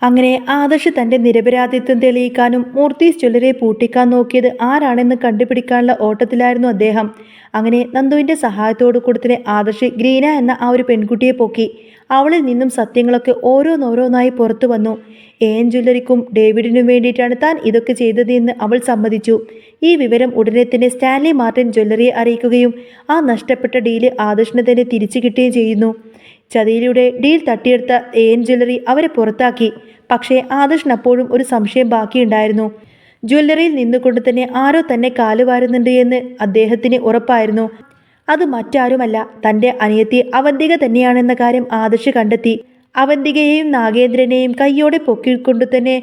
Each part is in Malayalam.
അങ്ങനെ ആദർശ് തന്റെ നിരപരാധിത്വം തെളിയിക്കാനും മൂർത്തീസ് ജ്വല്ലറിയെ പൂട്ടിക്കാൻ നോക്കിയത് ആരാണെന്ന് കണ്ടുപിടിക്കാനുള്ള ഓട്ടത്തിലായിരുന്നു അദ്ദേഹം. അങ്ങനെ നന്ദുവിന്റെ സഹായത്തോടു കൂടി തന്നെ ആദർശ് ഗ്രീന എന്ന ആ ഒരു പെൺകുട്ടിയെ പൊക്കി. അവളിൽ നിന്നും സത്യങ്ങളൊക്കെ ഓരോന്നോരോന്നായി പുറത്തു വന്നു. എൻ ജ്വല്ലറിക്കും ഡേവിഡിനും വേണ്ടിയിട്ടാണ് താൻ ഇതൊക്കെ ചെയ്തത് എന്ന് അവൾ സമ്മതിച്ചു. ഈ വിവരം ഉടനെ തന്നെ സ്റ്റാൻലി മാർട്ടിൻ ജ്വല്ലറിയെ അറിയിക്കുകയും ആ നഷ്ടപ്പെട്ട ഡീല് ആദർശിന് തന്നെ തിരിച്ചു കിട്ടുകയും ചെയ്യുന്നു. ചതിയിലൂടെ ഡീൽ തട്ടിയെടുത്ത എൻ ജ്വല്ലറി അവരെ പുറത്താക്കി. പക്ഷേ ആദർശിന് അപ്പോഴും ഒരു സംശയം ബാക്കിയുണ്ടായിരുന്നു. ജ്വല്ലറിയിൽ നിന്നുകൊണ്ട് തന്നെ ആരോ തന്നെ കാലുവാരുന്നുണ്ട് എന്ന് അദ്ദേഹത്തിന് ഉറപ്പായിരുന്നു. അത് മറ്റാരുമല്ല, തൻ്റെ അനിയത്തി അവന്തിക തന്നെയാണെന്ന കാര്യം ആദർശ് കണ്ടെത്തി. അവന്തികയെയും നാഗേന്ദ്രനെയും കൈയോടെ പൊക്കിക്കൊണ്ടു തന്നെ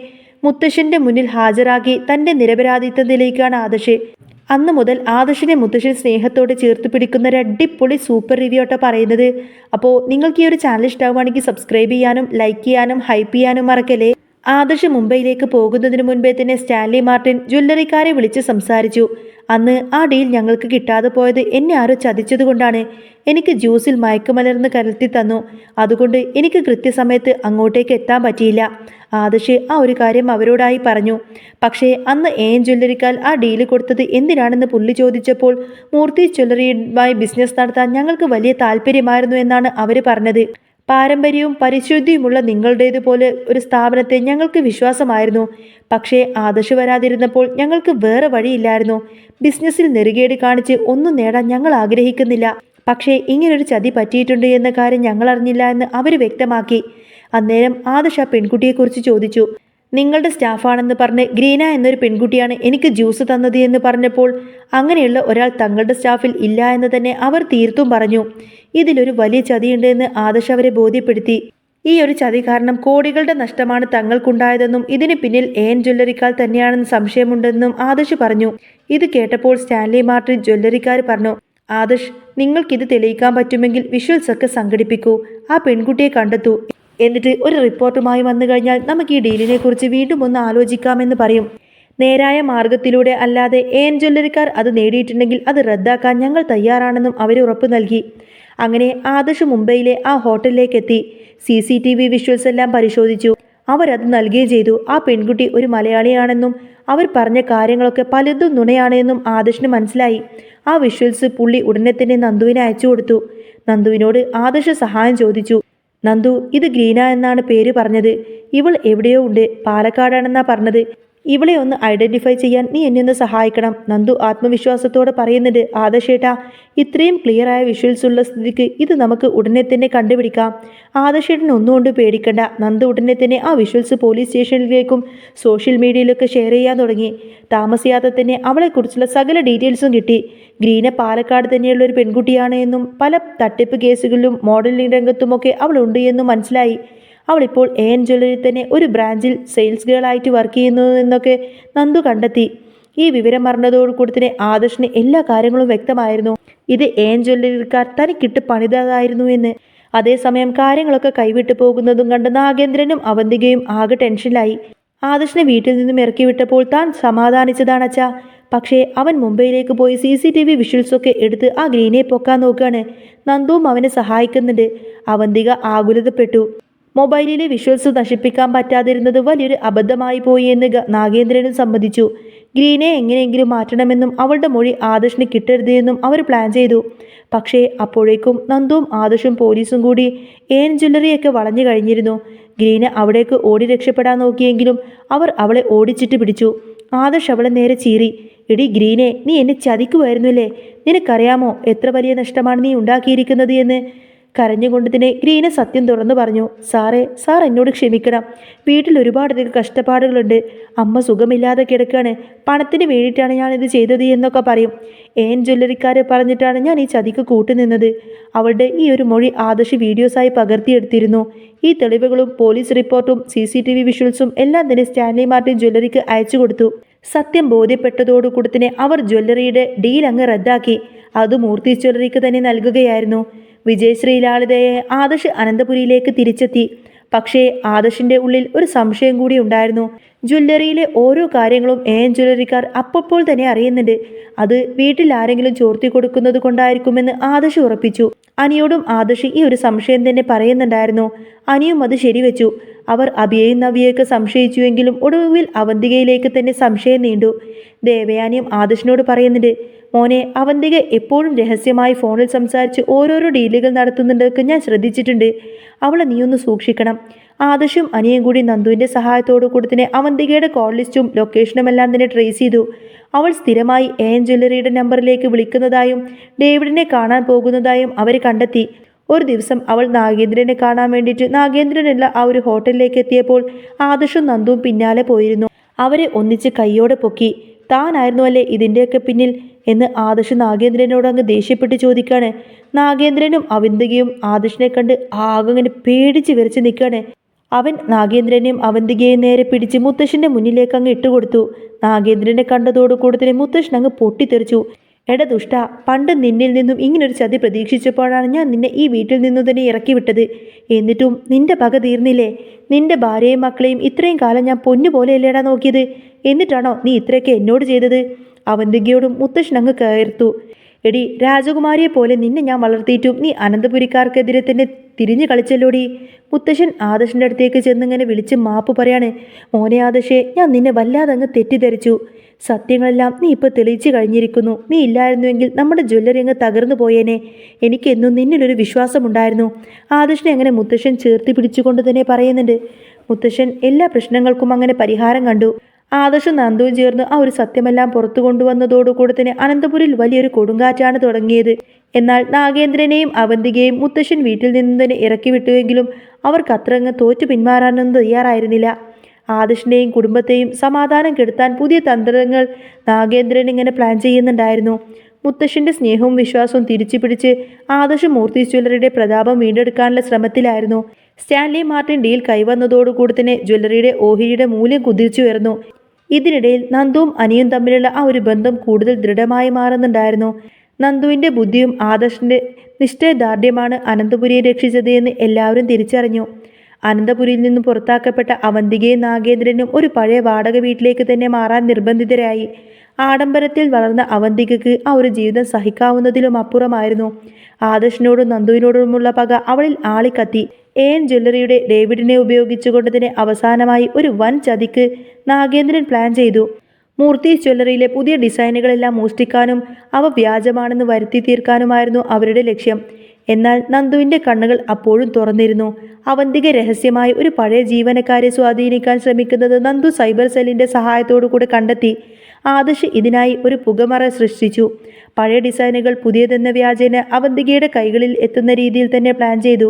മുത്തശ്ശന്റെ മുന്നിൽ ഹാജരാക്കി തൻ്റെ നിരപരാധിത്വം തെളിയിക്കുകയാണ് ആദർശ്. അന്ന് മുതൽ ആദർശിനെ മുത്തശ്ശൻ സ്നേഹത്തോടെ ചേർത്ത് പിടിക്കുന്ന ഒരു അടിപൊളി സൂപ്പർ റിവ്യൂ ആട്ടോ പറയുന്നത്. അപ്പോൾ നിങ്ങൾക്ക് ഈ ഒരു ചാനൽ ഇഷ്ടമാവുകയാണെങ്കിൽ സബ്സ്ക്രൈബ് ചെയ്യാനും ലൈക്ക് ചെയ്യാനും ഹൈപ്പ് ചെയ്യാനും മറക്കല്ലേ. ആദർശ് മുംബൈയിലേക്ക് പോകുന്നതിന് മുൻപേ തന്നെ സ്റ്റാൻലി മാർട്ടിൻ ജ്വല്ലറിക്കാരെ വിളിച്ച് സംസാരിച്ചു. അന്ന് ആ ഡീൽ ഞങ്ങൾക്ക് കിട്ടാതെ പോയത് എന്നെ ആരോ ചതിച്ചതുകൊണ്ടാണ്. എനിക്ക് ജ്യൂസിൽ മയക്കുമലർന്ന് കലർത്തി തന്നു. അതുകൊണ്ട് എനിക്ക് കൃത്യസമയത്ത് അങ്ങോട്ടേക്ക് എത്താൻ പറ്റിയില്ല. ആദർശ് ആ ഒരു കാര്യം അവരോടായി പറഞ്ഞു. പക്ഷേ അന്ന് എൻ ജ്വല്ലറിക്കാർ ആ ഡീല് കൊടുത്തത് എന്തിനാണെന്ന് പുള്ളി ചോദിച്ചപ്പോൾ മൂർത്തി ജ്വല്ലറിയുമായി ബിസിനസ് നടത്താൻ ഞങ്ങൾക്ക് വലിയ താല്പര്യമായിരുന്നു എന്നാണ് അവർ പറഞ്ഞത്. പാരമ്പര്യവും പരിശുദ്ധിയുമുള്ള നിങ്ങളുടേതുപോലെ ഒരു സ്ഥാപനത്തെ ഞങ്ങൾക്ക് വിശ്വാസമായിരുന്നു. പക്ഷേ ആദർശ് വരാതിരുന്നപ്പോൾ ഞങ്ങൾക്ക് വേറെ വഴിയില്ലായിരുന്നു. ബിസിനസ്സിൽ നെറുകേട് കാണിച്ച് ഒന്നും നേടാൻ ഞങ്ങൾ ആഗ്രഹിക്കുന്നില്ല. പക്ഷേ ഇങ്ങനൊരു ചതി പറ്റിയിട്ടുണ്ട് എന്ന കാര്യം ഞങ്ങൾ അറിഞ്ഞില്ല എന്ന് അവർ വ്യക്തമാക്കി. അന്നേരം ആദർശ് ആ പെൺകുട്ടിയെക്കുറിച്ച് ചോദിച്ചു. നിങ്ങളുടെ സ്റ്റാഫാണെന്ന് പറഞ്ഞ് ഗ്രീന എന്നൊരു പെൺകുട്ടിയാണ് എനിക്ക് ജ്യൂസ് തന്നത് എന്ന് പറഞ്ഞപ്പോൾ അങ്ങനെയുള്ള ഒരാൾ തങ്ങളുടെ സ്റ്റാഫിൽ ഇല്ല എന്ന് തന്നെ അവർ തീർത്തും പറഞ്ഞു. ഇതിലൊരു വലിയ ചതിയുണ്ട് എന്ന് ആദർശ് അവരെ ബോധ്യപ്പെടുത്തി. ഈ ഒരു ചതി കാരണം കോടികളുടെ നഷ്ടമാണ് തങ്ങൾക്കുണ്ടായതെന്നും ഇതിന് പിന്നിൽ എൻ ജ്വല്ലറിക്കാർ തന്നെയാണെന്ന് സംശയമുണ്ടെന്നും ആദർശ് പറഞ്ഞു. ഇത് കേട്ടപ്പോൾ സ്റ്റാൻലി മാർട്ടിൻ ജ്വല്ലറിക്കാർ പറഞ്ഞു, ആദർശ്, നിങ്ങൾക്കിത് തെളിയിക്കാൻ പറ്റുമെങ്കിൽ വിഷ്വൽസ് ഒക്കെ സംഘടിപ്പിക്കൂ. ആ പെൺകുട്ടിയെ കണ്ടെത്തൂ. എന്നിട്ട് ഒരു റിപ്പോർട്ടുമായി വന്നു കഴിഞ്ഞാൽ നമുക്ക് ഈ ഡീലിനെ കുറിച്ച് വീണ്ടും ഒന്ന് ആലോചിക്കാമെന്ന് പറയും. നേരായ മാർഗത്തിലൂടെ അല്ലാതെ എൻ ജ്വല്ലറിക്കാർ അത് നേടിയിട്ടുണ്ടെങ്കിൽ അത് റദ്ദാക്കാൻ ഞങ്ങൾ തയ്യാറാണെന്നും അവർ ഉറപ്പു നൽകി. അങ്ങനെ ആദർശ് മുംബൈയിലെ ആ ഹോട്ടലിലേക്ക് എത്തി. CCTV വിഷ്വൽസ് എല്ലാം പരിശോധിച്ചു. അവരത് നൽകുകയും ചെയ്തു. ആ പെൺകുട്ടി ഒരു മലയാളിയാണെന്നും അവർ പറഞ്ഞ കാര്യങ്ങളൊക്കെ പലതും നുണയാണെന്നും ആദർശിന് മനസ്സിലായി. ആ വിഷ്വൽസ് പുള്ളി ഉടനെ തന്നെ നന്ദുവിനെ അയച്ചു കൊടുത്തു. നന്ദുവിനോട് ആദർശ് സഹായം ചോദിച്ചു. നന്ദു, ഇത് ഗ്രീന എന്നാണ് പേര് പറഞ്ഞത്. ഇവൾ എവിടെയോ ഉണ്ട്, പാലക്കാടാണെന്നാ പറഞ്ഞത്. ഇവളെ ഒന്ന് ഐഡന്റിഫൈ ചെയ്യാൻ നീ എന്നെ ഒന്ന് സഹായിക്കണം. നന്ദു ആത്മവിശ്വാസത്തോടെ പറയുന്നുണ്ട്. ആദർശേട്ടാ, ഇത്രയും ക്ലിയർ ആയ വിഷ്വൽസ് ഉള്ള സ്ഥിതിക്ക് ഇത് നമുക്ക് ഉടനെ തന്നെ കണ്ടുപിടിക്കാം. ആദർശേട്ടൻ ഒന്നുകൊണ്ട് പേടിക്കണ്ട. നന്ദു ഉടനെ തന്നെ ആ വിഷ്വൽസ് പോലീസ് സ്റ്റേഷനിലേക്കും സോഷ്യൽ മീഡിയയിലൊക്കെ ഷെയർ ചെയ്യാൻ തുടങ്ങി. താമസിയാതെ തന്നെ അവളെക്കുറിച്ചുള്ള സകല ഡീറ്റെയിൽസും കിട്ടി. ഗ്രീന പാലക്കാട് തന്നെയുള്ള ഒരു പെൺകുട്ടിയാണ് എന്നും പല തട്ടിപ്പ് കേസുകളിലും മോഡലിംഗ് രംഗത്തുമൊക്കെ അവളുണ്ട് എന്നും മനസ്സിലായി. അവളിപ്പോൾ എൻ ജ്വല്ലറി തന്നെ ഒരു ബ്രാഞ്ചിൽ സെയിൽസ് ഗേൾ ആയിട്ട് വർക്ക് ചെയ്യുന്നു എന്നൊക്കെ നന്ദു കണ്ടെത്തി. ഈ വിവരം അറിഞ്ഞതോടുകൂടി തന്നെ ആദർശിന് എല്ലാ കാര്യങ്ങളും വ്യക്തമായിരുന്നു. ഇത് എൻ ജ്വല്ലറിക്കാർ തനിക്കിട്ട് പണിതായിരുന്നു എന്ന്. അതേസമയം കാര്യങ്ങളൊക്കെ കൈവിട്ടു പോകുന്നതും കണ്ട് നാഗേന്ദ്രനും അവന്തികയും ആകെ ടെൻഷനിലായി. ആദർശിനെ വീട്ടിൽ നിന്നും ഇറക്കി വിട്ടപ്പോൾ താൻ സമാധാനിച്ചതാണച്ചാ. പക്ഷേ അവൻ മുംബൈയിലേക്ക് പോയി CCTV വിഷ്വൽസൊക്കെ എടുത്ത് ആ ഗ്രീനെ പൊക്കാൻ നോക്കുകയാണ്. നന്ദുവും അവനെ സഹായിക്കുന്നുണ്ട്. അവന്തിക ആകുലതപ്പെട്ടു. മൊബൈലിലെ വിഷ്വൽസ് നശിപ്പിക്കാൻ പറ്റാതിരുന്നത് വലിയൊരു അബദ്ധമായി പോയി എന്ന് നാഗേന്ദ്രനും സമ്മതിച്ചു. ഗ്രീനെ എങ്ങനെയെങ്കിലും മാറ്റണമെന്നും അവളുടെ മൊഴി ആദർശിന് കിട്ടരുത് എന്നും അവർ പ്ലാൻ ചെയ്തു. പക്ഷേ അപ്പോഴേക്കും നന്ദുവും ആദർശും പോലീസും കൂടി എൻ ജ്വല്ലറിയൊക്കെ വളഞ്ഞു കഴിഞ്ഞിരുന്നു. ഗ്രീന അവിടേക്ക് ഓടി രക്ഷപ്പെടാൻ നോക്കിയെങ്കിലും അവർ അവളെ ഓടിച്ചിട്ട് പിടിച്ചു. ആദർശ് അവളെ നേരെ ചീറി. എടി ഗ്രീനെ, നീ എന്നെ ചതിക്കുമായിരുന്നുല്ലേ? നിനക്കറിയാമോ എത്ര വലിയ നഷ്ടമാണ് നീ ഉണ്ടാക്കിയിരിക്കുന്നത് എന്ന്? കരഞ്ഞുകൊണ്ട് തന്നെ ഗ്രീന സത്യം തുറന്നു പറഞ്ഞു. സാർ എന്നോട് ക്ഷമിക്കണം. വീട്ടിൽ ഒരുപാടധികം കഷ്ടപ്പാടുകളുണ്ട്. അമ്മ സുഖമില്ലാതെ കിടക്കാണ്. പണത്തിന് വേണ്ടിയിട്ടാണ് ഞാനിത് ചെയ്തത് എന്നൊക്കെ പറയും. എൻ ജ്വല്ലറിക്കാരെ പറഞ്ഞിട്ടാണ് ഞാൻ ഈ ചതിക്ക് കൂട്ടുനിന്നത്. അവളുടെ ഈ ഒരു മൊഴി ആദർശ് വീഡിയോസായി പകർത്തിയെടുത്തിരുന്നു. ഈ തെളിവുകളും പോലീസ് റിപ്പോർട്ടും CCTV വിഷ്വൽസും എല്ലാം തന്നെ സ്റ്റാൻലി മാർട്ടിൻ ജ്വല്ലറിക്ക് അയച്ചു കൊടുത്തു. സത്യം ബോധ്യപ്പെട്ടതോടുകൂടി തന്നെ അവർ ജ്വല്ലറിയുടെ ഡീൽ അങ്ങ് റദ്ദാക്കി. അത് മൂർത്തി ജ്വല്ലറിക്ക് തന്നെ നൽകുകയായിരുന്നു. വിജയശ്രീ ലാളിതയെ ആദർശ് അനന്തപുരിയിലേക്ക് തിരിച്ചെത്തി. പക്ഷേ ആദർശിന്റെ ഉള്ളിൽ ഒരു സംശയം കൂടി ഉണ്ടായിരുന്നു. ജ്വല്ലറിയിലെ ഓരോ കാര്യങ്ങളും ജ്വല്ലറിക്കാർ അപ്പോൾ തന്നെ അറിയുന്നുണ്ട്. അത് വീട്ടിൽ ആരെങ്കിലും ചോർത്തി കൊടുക്കുന്നത് കൊണ്ടായിരിക്കുമെന്ന് ആദർശ് ഉറപ്പിച്ചു. അനിയോടും ആദർശ് ഈ ഒരു സംശയം തന്നെ പറയുന്നുണ്ടായിരുന്നു. അനിയും അത് ശരിവെച്ചു. അവർ അഭിയെയും നവ്യയൊക്കെ സംശയിച്ചുവെങ്കിലും ഒടുവിൽ അവന്തികയിലേക്ക് തന്നെ സംശയം നീണ്ടു. ദേവയാനിയും ആദർശിനോട് പറയുന്നുണ്ട്, മോനെ, അവന്തിക എപ്പോഴും രഹസ്യമായി ഫോണിൽ സംസാരിച്ച് ഓരോരോ ഡീലുകൾ നടത്തുന്നുണ്ടൊക്കെ ഞാൻ ശ്രദ്ധിച്ചിട്ടുണ്ട്. അവളെ നീയൊന്ന് സൂക്ഷിക്കണം. ആദർശും അനിയും കൂടി നന്ദുവിൻ്റെ സഹായത്തോടു കൂടി തന്നെ അവന്തികയുടെ കോൾ ലിസ്റ്റും ലൊക്കേഷനും എല്ലാം തന്നെ ട്രേസ് ചെയ്തു. അവൾ സ്ഥിരമായി ജ്വല്ലറിയുടെ നമ്പറിലേക്ക് വിളിക്കുന്നതായും ഡേവിഡിനെ കാണാൻ പോകുന്നതായും അവർ കണ്ടെത്തി. ഒരു ദിവസം അവൾ നാഗേന്ദ്രനെ കാണാൻ വേണ്ടിയിട്ട് നാഗേന്ദ്രനുള്ള ആ ഒരു ഹോട്ടലിലേക്ക് എത്തിയപ്പോൾ ആദർശും നന്ദുവും പിന്നാലെ പോയിരുന്നു. അവരെ ഒന്നിച്ച് കൈയോടെ പൊക്കി. താനായിരുന്നു അല്ലേ ഇതിൻ്റെയൊക്കെ പിന്നിൽ എന്ന് ആദർശ് നാഗേന്ദ്രനോട് അങ്ങ് ദേഷ്യപ്പെട്ട് ചോദിക്കാണ്. നാഗേന്ദ്രനും അവന്തികയും ആദർശിനെ കണ്ട് ആകങ്ങനെ പേടിച്ച് വിറച്ച് നിൽക്കാണ്. അവൻ നാഗേന്ദ്രനെയും അവന്തികയെയും നേരെ പിടിച്ച് മുത്തശ്ശൻ്റെ മുന്നിലേക്ക് അങ്ങ് ഇട്ടുകൊടുത്തു. നാഗേന്ദ്രനെ കണ്ടതോടുകൂടി തന്നെ മുത്തശ്ശൻ അങ്ങ് പൊട്ടിത്തെറിച്ചു. എടാ ദുഷ്ട, പണ്ട് നിന്നിൽ നിന്നും ഇങ്ങനൊരു ചതി പ്രതീക്ഷിച്ചപ്പോഴാണ് ഞാൻ നിന്നെ ഈ വീട്ടിൽ നിന്നു തന്നെ ഇറക്കി വിട്ടത്. എന്നിട്ടും നിന്റെ പക തീർന്നില്ലേ? നിന്റെ ഭാര്യയും മക്കളെയും ഇത്രയും കാലം ഞാൻ പൊന്നുപോലെയല്ലേടാ നോക്കിയത്. എന്നിട്ടാണോ നീ ഇത്രയൊക്കെ എന്നോട് ചെയ്തത്? അവന്തികയോടും മുത്തശ്ശൻ അങ്ങ് കയർത്തു. എടി, രാജകുമാരിയെ പോലെ നിന്നെ ഞാൻ വളർത്തിയിട്ടും നീ അനന്തപുരിക്കാർക്കെതിരെ തന്നെ തിരിഞ്ഞു കളിച്ചല്ലോടി. മുത്തശ്ശൻ ആദർശിൻ്റെ അടുത്തേക്ക് ചെന്നിങ്ങനെ വിളിച്ച് മാപ്പ് പറയാണ്. മോനെ ആദർശേ, ഞാൻ നിന്നെ വല്ലാതെ അങ്ങ് തെറ്റിദ്ധരിച്ചു. സത്യങ്ങളെല്ലാം നീ ഇപ്പോൾ തെളിയിച്ചു കഴിഞ്ഞിരിക്കുന്നു. നീ ഇല്ലായിരുന്നുവെങ്കിൽ നമ്മുടെ ജ്വല്ലറി അങ്ങ് തകർന്നു പോയേനെ. എനിക്കെന്നും നിന്നിലൊരു വിശ്വാസമുണ്ടായിരുന്നു. ആദർശിനെ അങ്ങനെ മുത്തശ്ശൻ ചേർത്ത് പിടിച്ചുകൊണ്ട് തന്നെ പറയുന്നുണ്ട്. മുത്തശ്ശൻ എല്ലാ പ്രശ്നങ്ങൾക്കും അങ്ങനെ പരിഹാരം കണ്ടു. ആദർശും നന്ദുവും ചേർന്ന് ആ ഒരു സത്യമെല്ലാം പുറത്തു കൊണ്ടുവന്നതോടുകൂടി തന്നെ അനന്തപുരിൽ വലിയൊരു കൊടുങ്കാറ്റാണ് തുടങ്ങിയത്. എന്നാൽ നാഗേന്ദ്രനെയും അവന്തികയും മുത്തശ്ശൻ വീട്ടിൽ നിന്ന് തന്നെ ഇറക്കി വിട്ടുവെങ്കിലും അവർക്ക് അത്രങ്ങ് തോറ്റു പിന്മാറാനൊന്നും തയ്യാറായിരുന്നില്ല. ആദർശിനെയും കുടുംബത്തെയും സമാധാനം കെടുത്താൻ പുതിയ തന്ത്രങ്ങൾ നാഗേന്ദ്രൻ ഇങ്ങനെ പ്ലാൻ ചെയ്യുന്നുണ്ടായിരുന്നു. മുത്തശ്ശൻ്റെ സ്നേഹവും വിശ്വാസവും തിരിച്ചു പിടിച്ച് ആദർശ് മൂർത്തി ജ്വല്ലറിയുടെ പ്രതാപം വീണ്ടെടുക്കാനുള്ള ശ്രമത്തിലായിരുന്നു. സ്റ്റാൻലി മാർട്ടിൻ ഡീൽ കൈവന്നതോടുകൂടി തന്നെ ജ്വല്ലറിയുടെ ഓഹരിയുടെ മൂല്യം കുതിച്ചുയർന്നു. ഇതിനിടയിൽ നന്ദുവും അനിയും തമ്മിലുള്ള ആ ഒരു ബന്ധം കൂടുതൽ ദൃഢമായി മാറുന്നുണ്ടായിരുന്നു. നന്ദുവിൻ്റെ ബുദ്ധിയും ആദർശിൻ്റെ നിശ്ചയദാർഢ്യമാണ് അനന്തപുരിയെ രക്ഷിച്ചത് എന്ന് എല്ലാവരും തിരിച്ചറിഞ്ഞു. അനന്തപുരിയിൽ നിന്നും പുറത്താക്കപ്പെട്ട അവന്തികയും നാഗേന്ദ്രനും ഒരു പഴയ വാടക വീട്ടിലേക്ക് തന്നെ മാറാൻ നിർബന്ധിതരായി. ആഡംബരത്തിൽ വളർന്ന അവന്തികയ്ക്ക് ആ ഒരു ജീവിതം സഹിക്കാവുന്നതിലും അപ്പുറമായിരുന്നു. ആദർശിനോടും നന്ദുവിനോടുമുള്ള പക അവളിൽ ആളിക്കത്തി. ജ്വല്ലറിയുടെ ഡേവിഡിനെ ഉപയോഗിച്ചുകൊണ്ട് തന്നെ അവസാനമായി ഒരു വൻ ചതിക്ക് നാഗേന്ദ്രൻ പ്ലാൻ ചെയ്തു. മൂർത്തി ജ്വല്ലറിയിലെ പുതിയ ഡിസൈനുകളെല്ലാം മോഷ്ടിക്കാനും അവ വ്യാജമാണെന്ന് വരുത്തി തീർക്കാനുമായിരുന്നു അവരുടെ ലക്ഷ്യം. എന്നാൽ നന്ദുവിൻ്റെ കണ്ണുകൾ അപ്പോഴും തുറന്നിരുന്നു. അവന്തിക രഹസ്യമായി ഒരു പഴയ ജീവനക്കാരെ സ്വാധീനിക്കാൻ ശ്രമിക്കുന്നത് നന്ദു സൈബർ സെല്ലിൻ്റെ സഹായത്തോടു കൂടെ കണ്ടെത്തി. ആദർശ് ഇതിനായി ഒരു പുകമറ സൃഷ്ടിച്ചു. പഴയ ഡിസൈനുകൾ പുതിയതെന്ന വ്യാജേന അവന്തികയുടെ കൈകളിൽ എത്തുന്ന രീതിയിൽ തന്നെ പ്ലാൻ ചെയ്തു.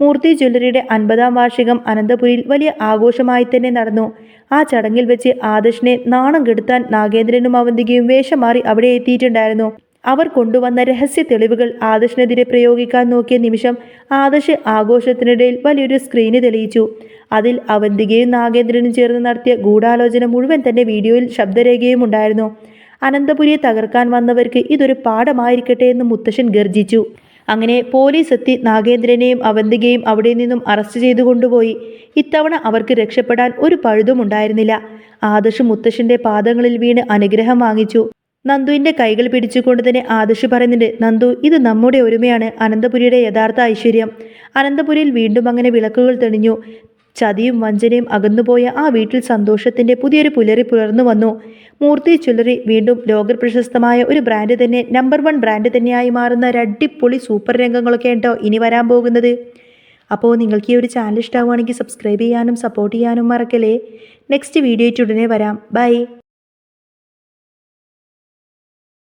മൂർത്തി ജ്വല്ലറിയുടെ 50-ാം വാർഷികം അനന്തപുരിയിൽ വലിയ ആഘോഷമായി തന്നെ നടന്നു. ആ ചടങ്ങിൽ വെച്ച് ആദർശിനെ നാണം കെടുത്താൻ നാഗേന്ദ്രനും അവന്തികയും വേഷം മാറി അവിടെ എത്തിയിട്ടുണ്ടായിരുന്നു. അവർ കൊണ്ടുവന്ന രഹസ്യ തെളിവുകൾ ആദർശിനെതിരെ പ്രയോഗിക്കാൻ നോക്കിയ നിമിഷം ആദർശ് ആഘോഷത്തിനിടയിൽ വലിയൊരു സ്ക്രീന് തെളിയിച്ചു. അതിൽ അവന്തികയും നാഗേന്ദ്രനും ചേർന്ന് നടത്തിയ ഗൂഢാലോചന മുഴുവൻ തന്നെ വീഡിയോയിൽ ശബ്ദരേഖയും ഉണ്ടായിരുന്നു. അനന്തപുരിയെ തകർക്കാൻ വന്നവർക്ക് ഇതൊരു പാഠമായിരിക്കട്ടെ എന്ന് മുത്തശ്ശൻ ഗർജിച്ചു. അങ്ങനെ പോലീസ് എത്തി നാഗേന്ദ്രനെയും അവന്തികയും അവിടെ നിന്നും അറസ്റ്റ് ചെയ്തു കൊണ്ടുപോയി. ഇത്തവണ അവർക്ക് രക്ഷപ്പെടാൻ ഒരു പഴുതും ഉണ്ടായിരുന്നില്ല. ആദർശ് മുത്തശ്ശൻ്റെ പാദങ്ങളിൽ വീണ് അനുഗ്രഹം വാങ്ങിച്ചു. നന്ദുവിൻ്റെ കൈകൾ പിടിച്ചുകൊണ്ട് തന്നെ ആദർശ് പറയുന്നുണ്ട്, നന്ദു, ഇത് നമ്മുടെ ഒരുമയാണ് അനന്തപുരിയുടെ യഥാർത്ഥ ഐശ്വര്യം. അനന്തപുരിയിൽ വീണ്ടും അങ്ങനെ വിളക്കുകൾ തെളിഞ്ഞു. ചതിയും വഞ്ചനയും അകന്നുപോയ ആ വീട്ടിൽ സന്തോഷത്തിൻ്റെ പുതിയൊരു പുലരി പുലർന്നു വന്നു. മൂർത്തി ജ്വല്ലറി വീണ്ടും ലോക പ്രശസ്തമായ ഒരു ബ്രാൻഡ് തന്നെ, നമ്പർ 1 ബ്രാൻഡ് തന്നെയായി മാറുന്ന ഒരു അടിപൊളി സൂപ്പർ രംഗങ്ങളൊക്കെ ഉണ്ടോ ഇനി വരാൻ പോകുന്നത്. അപ്പോൾ നിങ്ങൾക്ക് ഈ ഒരു ചാനൽ ഇഷ്ടമാവുകയാണെങ്കിൽ സബ്സ്ക്രൈബ് ചെയ്യാനും സപ്പോർട്ട് ചെയ്യാനും മറക്കല്ലേ. നെക്സ്റ്റ് വീഡിയോ ഉടനെ വരാം. ബൈ.